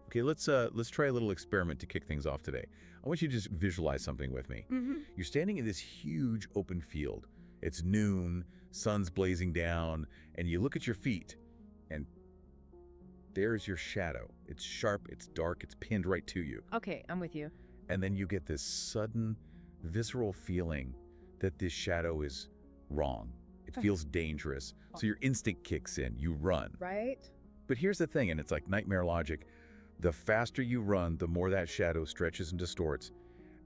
Okay, let's try a little experiment to kick things off today. I want you to just visualize something with me. You're standing in this huge open field. It's noon, sun's blazing down, and you look at your feet, and there's your shadow. It's sharp, it's dark, it's pinned right to you. Okay, I'm with you. And then you get this sudden, visceral feeling that this shadow is wrong. It feels dangerous. So your instinct kicks in. You run. Right? But here's the thing, and it's like nightmare logic. The faster you run, the more that shadow stretches and distorts.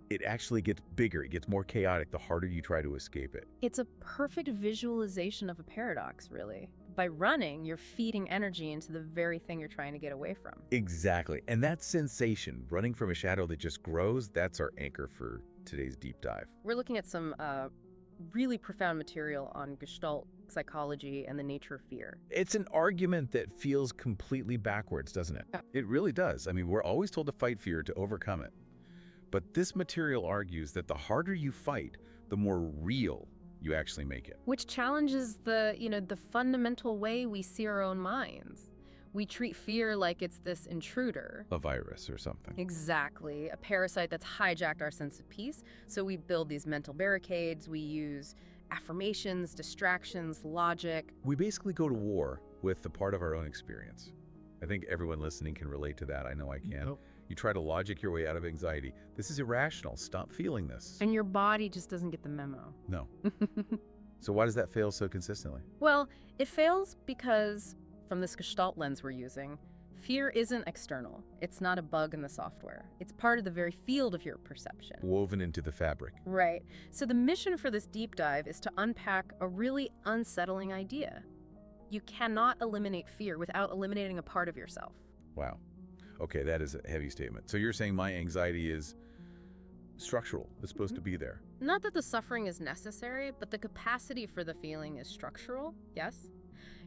It actually gets bigger. It gets more chaotic the harder you try to escape it. It's a perfect visualization of a paradox, really. By running, you're feeding energy into the very thing you're trying to get away from. Exactly. And that sensation, running from a shadow that just grows, that's our anchor for today's deep dive. We're looking at some really profound material on Gestalt psychology and the nature of fear. It's an argument that feels completely backwards, doesn't it? Yeah. It really does. I mean, we're always told to fight fear to overcome it. But this material argues that the harder you fight, the more real you actually make it. Which challenges the fundamental way we see our own minds. We treat fear like it's this intruder. A virus or something. Exactly. A parasite that's hijacked our sense of peace. So we build these mental barricades. We use affirmations, distractions, logic. We basically go to war with the part of our own experience. I think everyone listening can relate to that. I know I can. Nope. You try to logic your way out of anxiety. This is irrational. Stop feeling this. And your body just doesn't get the memo. No. So why does that fail so consistently? Well, it fails because, from this Gestalt lens we're using, fear isn't external. It's not a bug in the software. It's part of the very field of your perception. Woven into the fabric. Right. So the mission for this deep dive is to unpack a really unsettling idea. You cannot eliminate fear without eliminating a part of yourself. Wow. Okay, that is a heavy statement. So you're saying my anxiety is structural. It's supposed to be there. Not that the suffering is necessary, but the capacity for the feeling is structural, yes?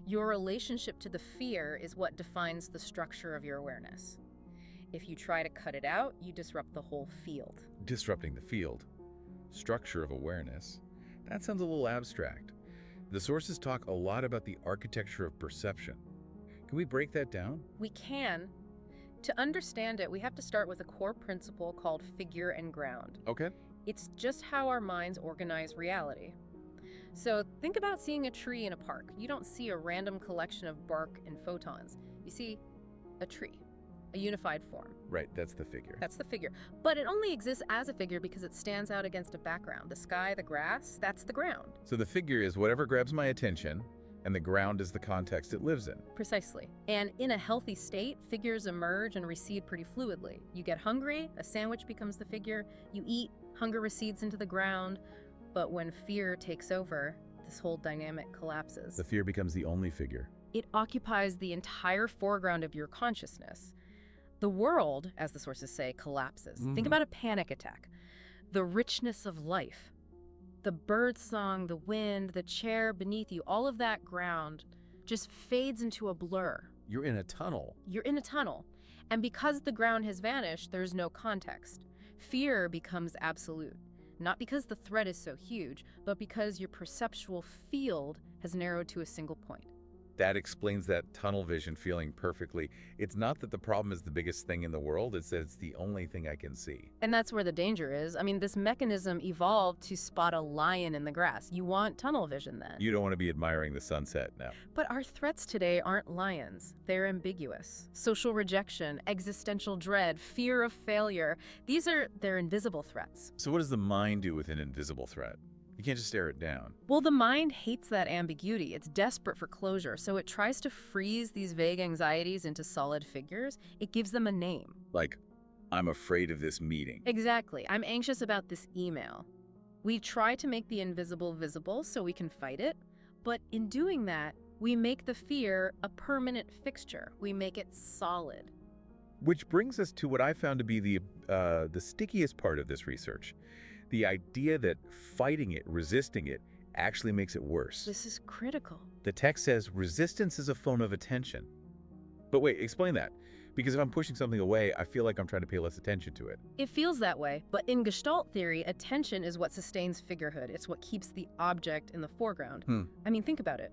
Your relationship to the fear is what defines the structure of your awareness. If you try to cut it out, you disrupt the whole field. Disrupting the field. Structure of awareness. That sounds a little abstract. The sources talk a lot about the architecture of perception. Can we break that down? We can. To understand it, we have to start with a core principle called figure and ground. Okay. It's just how our minds organize reality. So think about seeing a tree in a park. You don't see a random collection of bark and photons. You see a tree, a unified form. Right, that's the figure. That's the figure. But it only exists as a figure because it stands out against a background. The sky, the grass, that's the ground. So the figure is whatever grabs my attention, and the ground is the context it lives in. Precisely. And in a healthy state, figures emerge and recede pretty fluidly. You get hungry, a sandwich becomes the figure. You eat, hunger recedes into the ground. But when fear takes over, this whole dynamic collapses. The fear becomes the only figure. It occupies the entire foreground of your consciousness. The world, as the sources say, collapses. Think about a panic attack. The richness of life. The bird song, the wind, the chair beneath you, all of that ground just fades into a blur. You're in a tunnel. You're in a tunnel. And because the ground has vanished, there's no context. Fear becomes absolute. Not because the threat is so huge, but because your perceptual field has narrowed to a single point. That explains that tunnel vision feeling perfectly. It's not that the problem is the biggest thing in the world, it's that it's the only thing I can see. And that's where the danger is. I mean, this mechanism evolved to spot a lion in the grass. You want tunnel vision then. You don't want to be admiring the sunset now. But our threats today aren't lions. They're ambiguous. Social rejection, existential dread, fear of failure. They're invisible threats. So what does the mind do with an invisible threat? You can't just stare it down. Well, the mind hates that ambiguity. It's desperate for closure, so it tries to freeze these vague anxieties into solid figures. It gives them a name. Like, I'm afraid of this meeting. Exactly. I'm anxious about this email. We try to make the invisible visible so we can fight it, but in doing that, we make the fear a permanent fixture. We make it solid. Which brings us to what I found to be the stickiest part of this research. The idea that fighting it, resisting it, actually makes it worse. This is critical. The text says resistance is a form of attention. But wait, explain that. Because if I'm pushing something away, I feel like I'm trying to pay less attention to it. It feels that way, but in Gestalt theory, attention is what sustains figurehood. It's what keeps the object in the foreground. I mean, think about it.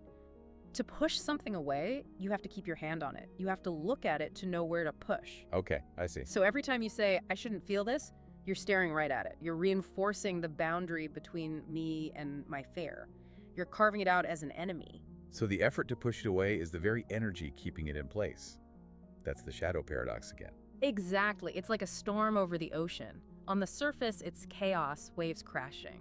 To push something away, you have to keep your hand on it. You have to look at it to know where to push. Okay, I see. So every time you say, I shouldn't feel this, you're staring right at it. You're reinforcing the boundary between me and my fear. You're carving it out as an enemy. So the effort to push it away is the very energy keeping it in place. That's the shadow paradox again. Exactly. It's like a storm over the ocean. On the surface, it's chaos, waves crashing.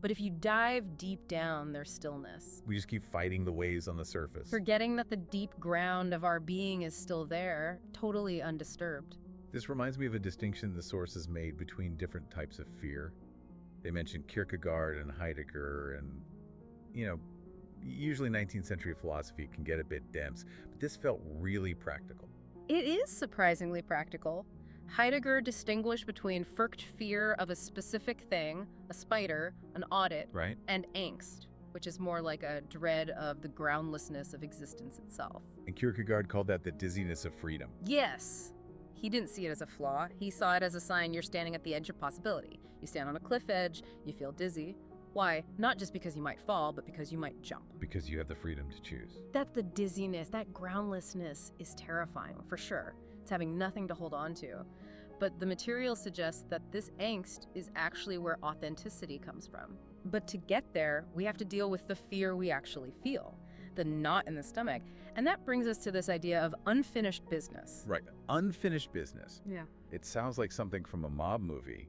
But if you dive deep down, there's stillness. We just keep fighting the waves on the surface. Forgetting that the deep ground of our being is still there, totally undisturbed. This reminds me of a distinction the sources made between different types of fear. They mentioned Kierkegaard and Heidegger, and, usually 19th century philosophy can get a bit dense, but this felt really practical. It is surprisingly practical. Heidegger distinguished between furcht fear of a specific thing, a spider, an audit, Right? and angst, which is more like a dread of the groundlessness of existence itself. And Kierkegaard called that the dizziness of freedom. Yes. He didn't see it as a flaw. He saw it as a sign you're standing at the edge of possibility. You stand on a cliff edge, you feel dizzy. Why? Not just because you might fall, but because you might jump. Because you have the freedom to choose. That the dizziness, that groundlessness is terrifying, for sure. It's having nothing to hold on to. But the material suggests that this angst is actually where authenticity comes from. But to get there, we have to deal with the fear we actually feel, the knot in the stomach. And that brings us to this idea of unfinished business. Right. Unfinished business. Yeah. It sounds like something from a mob movie.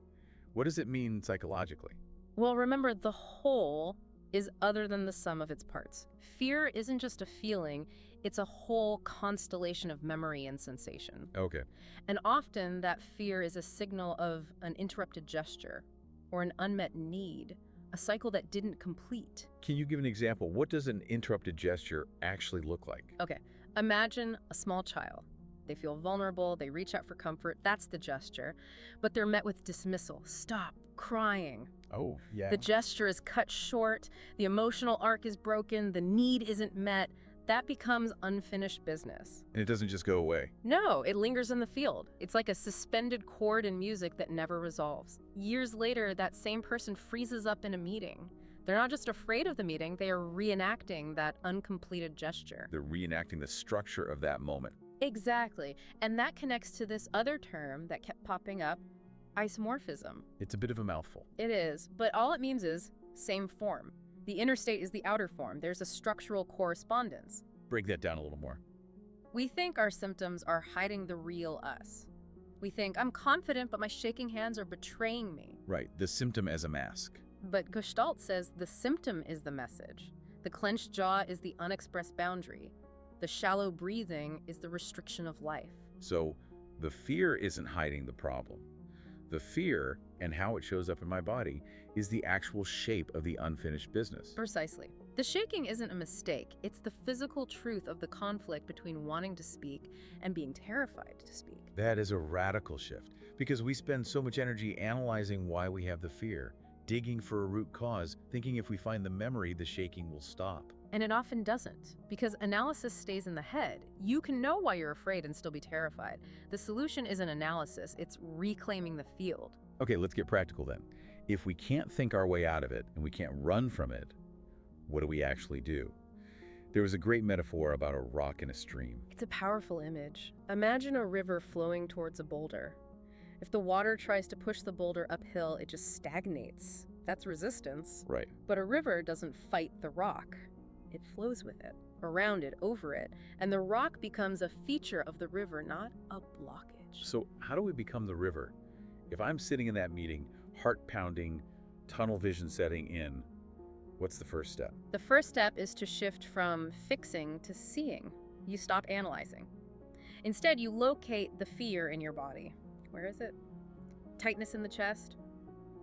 What does it mean psychologically? Well, remember, the whole is other than the sum of its parts. Fear isn't just a feeling, it's a whole constellation of memory and sensation. Okay. And often that fear is a signal of an interrupted gesture or an unmet need, a cycle that didn't complete. Can you give an example? What does an interrupted gesture actually look like? Okay, imagine a small child. They feel vulnerable, they reach out for comfort, that's the gesture, but they're met with dismissal. Stop crying. Oh, yeah. The gesture is cut short, the emotional arc is broken, the need isn't met. That becomes unfinished business. And it doesn't just go away. No, it lingers in the field. It's like a suspended chord in music that never resolves. Years later, that same person freezes up in a meeting. They're not just afraid of the meeting, they are reenacting that uncompleted gesture. They're reenacting the structure of that moment. Exactly. And that connects to this other term that kept popping up, isomorphism. It's a bit of a mouthful. It is, but all it means is same form. The inner state is the outer form. There's a structural correspondence. Break that down a little more. We think our symptoms are hiding the real us. We think, I'm confident, but my shaking hands are betraying me. Right, the symptom as a mask. But Gestalt says the symptom is the message. The clenched jaw is the unexpressed boundary. The shallow breathing is the restriction of life. So the fear isn't hiding the problem. The fear and how it shows up in my body is the actual shape of the unfinished business. Precisely. The shaking isn't a mistake. It's the physical truth of the conflict between wanting to speak and being terrified to speak. That is a radical shift because we spend so much energy analyzing why we have the fear, digging for a root cause, thinking if we find the memory, the shaking will stop. And it often doesn't, because analysis stays in the head. You can know why you're afraid and still be terrified. The solution isn't analysis, it's reclaiming the field. Okay, let's get practical then. If we can't think our way out of it and we can't run from it, what do we actually do? There was a great metaphor about a rock in a stream. It's a powerful image. Imagine a river flowing towards a boulder. If the water tries to push the boulder uphill, it just stagnates. That's resistance. Right. But a river doesn't fight the rock. It flows with it, around it, over it, and the rock becomes a feature of the river, not a blockage. So how do we become the river? If I'm sitting in that meeting, heart pounding, tunnel vision setting in, what's the first step? The first step is to shift from fixing to seeing. You stop analyzing. Instead, you locate the fear in your body. Where is it? Tightness in the chest?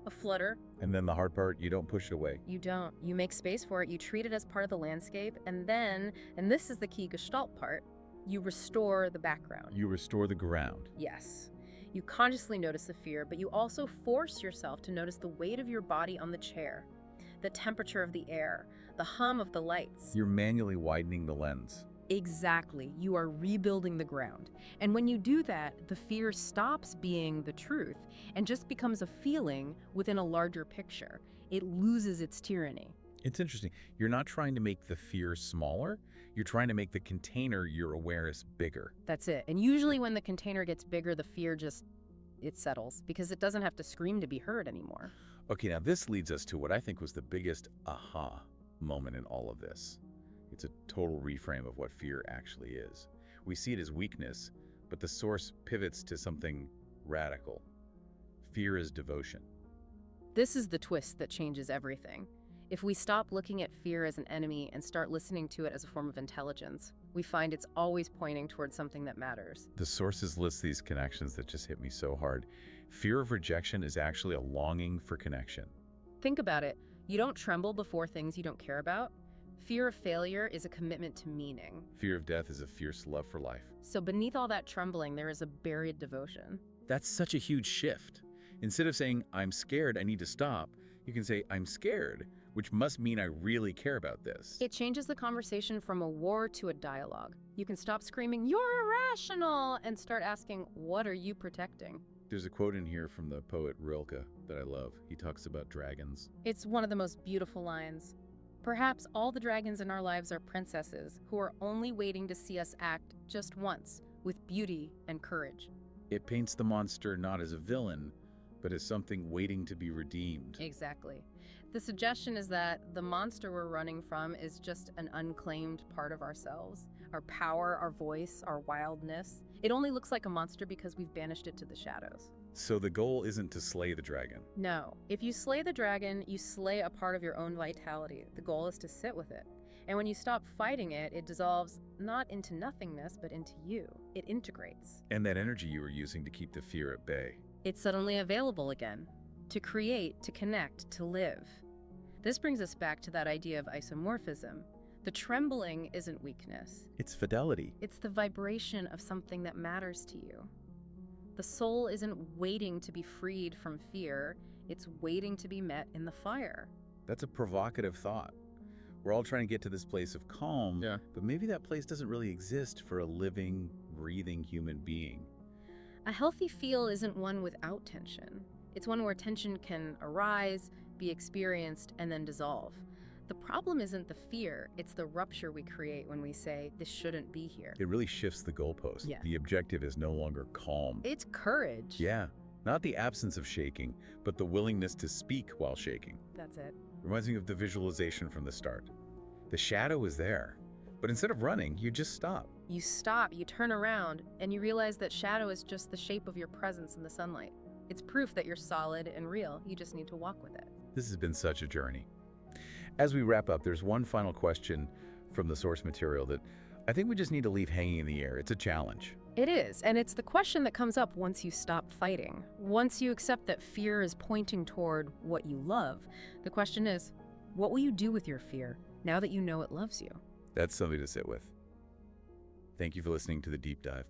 A flutter? And then the hard part, you don't push it away. You don't. You make space for it. You treat it as part of the landscape. And then, and this is the key Gestalt part, you restore the background. You restore the ground. Yes. You consciously notice the fear, but you also force yourself to notice the weight of your body on the chair, the temperature of the air, the hum of the lights. You're manually widening the lens. Exactly. You are rebuilding the ground. And when you do that, the fear stops being the truth and just becomes a feeling within a larger picture. It loses its tyranny. It's interesting. You're not trying to make the fear smaller. You're trying to make the container you're aware is bigger. That's it. And usually when the container gets bigger, the fear it settles because it doesn't have to scream to be heard anymore. Okay, now this leads us to what I think was the biggest aha moment in all of this. It's a total reframe of what fear actually is. We see it as weakness, but the source pivots to something radical. Fear is devotion. This is the twist that changes everything. If we stop looking at fear as an enemy and start listening to it as a form of intelligence, we find it's always pointing towards something that matters. The sources list these connections that just hit me so hard. Fear of rejection is actually a longing for connection. Think about it. You don't tremble before things you don't care about. Fear of failure is a commitment to meaning. Fear of death is a fierce love for life. So beneath all that trembling, there is a buried devotion. That's such a huge shift. Instead of saying, I'm scared, I need to stop, you can say, I'm scared, which must mean I really care about this. It changes the conversation from a war to a dialogue. You can stop screaming, "You're irrational," and start asking, what are you protecting? There's a quote in here from the poet Rilke that I love. He talks about dragons. It's one of the most beautiful lines. Perhaps all the dragons in our lives are princesses who are only waiting to see us act just once with beauty and courage. It paints the monster not as a villain, but as something waiting to be redeemed. Exactly. The suggestion is that the monster we're running from is just an unclaimed part of ourselves. Our power, our voice, our wildness. It only looks like a monster because we've banished it to the shadows. So the goal isn't to slay the dragon. No. If you slay the dragon, you slay a part of your own vitality. The goal is to sit with it. And when you stop fighting it, it dissolves not into nothingness, but into you. It integrates. And that energy you were using to keep the fear at bay. It's suddenly available again. To create, to connect, to live. This brings us back to that idea of isomorphism. The trembling isn't weakness. It's fidelity. It's the vibration of something that matters to you. The soul isn't waiting to be freed from fear. It's waiting to be met in the fire. That's a provocative thought. We're all trying to get to this place of calm, but maybe that place doesn't really exist for a living, breathing human being. A healthy feel isn't one without tension. It's one where tension can arise, be experienced, and then dissolve. The problem isn't the fear, it's the rupture we create when we say, this shouldn't be here. It really shifts the goalpost. Yeah. The objective is no longer calm. It's courage. Yeah, not the absence of shaking, but the willingness to speak while shaking. That's it. Reminds me of the visualization from the start. The shadow is there, but instead of running, you just stop. You stop, you turn around, and you realize that shadow is just the shape of your presence in the sunlight. It's proof that you're solid and real. You just need to walk with it. This has been such a journey. As we wrap up, there's one final question from the source material that I think we just need to leave hanging in the air. It's a challenge. It is, and it's the question that comes up once you stop fighting. Once you accept that fear is pointing toward what you love, the question is, what will you do with your fear now that you know it loves you? That's something to sit with. Thank you for listening to The Deep Dive.